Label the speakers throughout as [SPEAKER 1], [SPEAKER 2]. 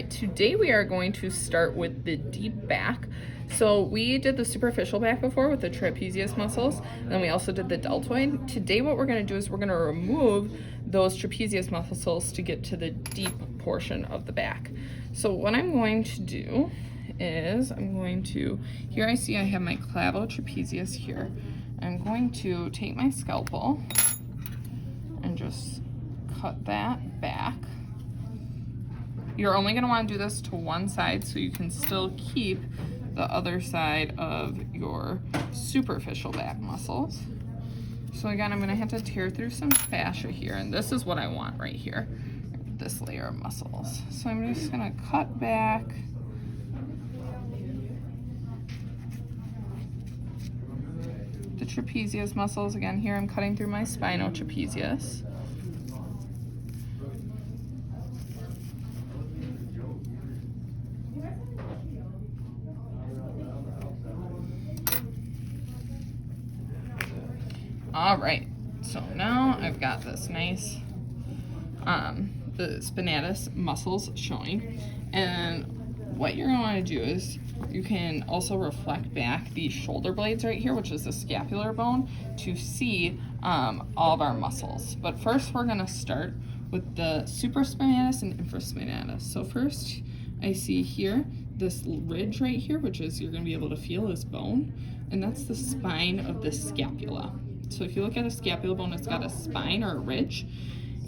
[SPEAKER 1] right, today we are going to start with the deep back. So we did the superficial back before with the trapezius muscles, and then we also did the deltoid. Today what we're going to do is we're going to remove those trapezius muscles to get to the deep portion of the back. So what I'm going to do is here I see I have my clavotrapezius here. I'm going to take my scalpel and just cut that back. You're only going to want to do this to one side so you can still keep the other side of your superficial back muscles. So again, I'm going to have to tear through some fascia here, and this is what I want right here, this layer of muscles. So I'm just going to cut back the trapezius muscles. Again, here I'm cutting through my spinal trapezius. All right, so now I've got this nice, the spinatus muscles showing, and what you're going to want to do is you can also reflect back these shoulder blades right here, which is the scapular bone, to see all of our muscles. But first we're going to start with the supraspinatus and infraspinatus. So first I see here this ridge right here, which is you're going to be able to feel this bone, and that's the spine of the scapula. So if you look at a scapula bone, it's got a spine or a ridge,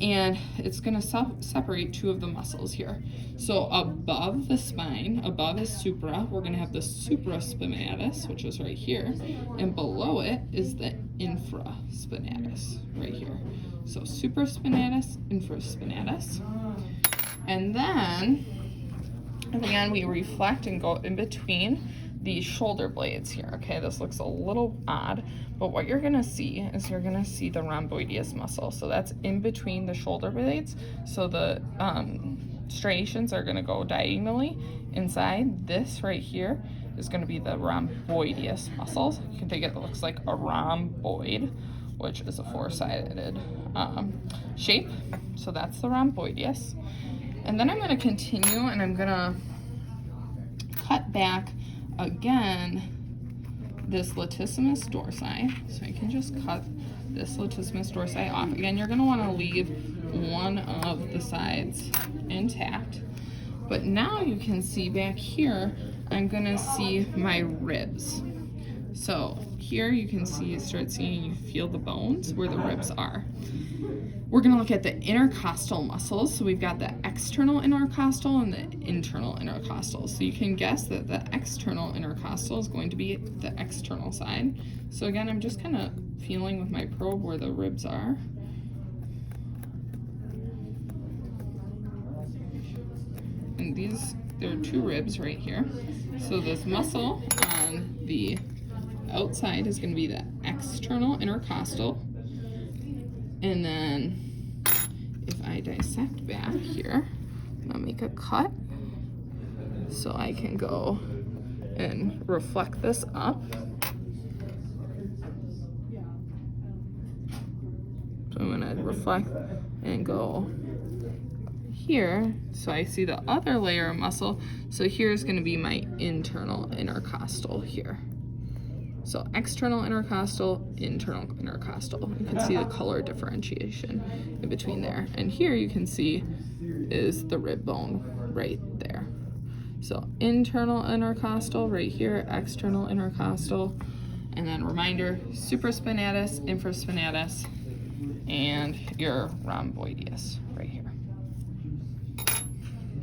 [SPEAKER 1] and it's going to separate two of the muscles here. So above the spine, above is supra, we're going to have the supraspinatus, which is right here, and below it is the infraspinatus right here. So supraspinatus, infraspinatus. And then, again, we reflect and go in between these shoulder blades here. Okay, this looks a little odd, but what you're gonna see is you're gonna see the rhomboideus muscle. So that's in between the shoulder blades. So the striations are gonna go diagonally inside. This right here is gonna be the rhomboideus muscles. You can think it looks like a rhomboid, which is a four-sided shape. So that's the rhomboideus. And then I'm gonna continue and I'm gonna cut back again this latissimus dorsi. So I can just cut this latissimus dorsi off. Again, you're going to want to leave one of the sides intact. But now you can see back here, I'm going to see my ribs. So here you can see, you feel the bones where the ribs are. We're going to look at the intercostal muscles. So we've got the external intercostal and the internal intercostal. So you can guess that the external intercostal is going to be the external side. So again, I'm just kind of feeling with my probe where the ribs are. And there are two ribs right here. So this muscle on the outside is going to be the external intercostal. And then if I dissect back here, I'll make a cut so I can go and reflect this up. So I'm going to reflect and go here so I see the other layer of muscle. So here's going to be my internal intercostal here. So external intercostal, internal intercostal. You can see the color differentiation in between there. And here you can see is the rib bone right there. So internal intercostal right here, external intercostal, and then reminder, supraspinatus, infraspinatus, and your rhomboideus right here.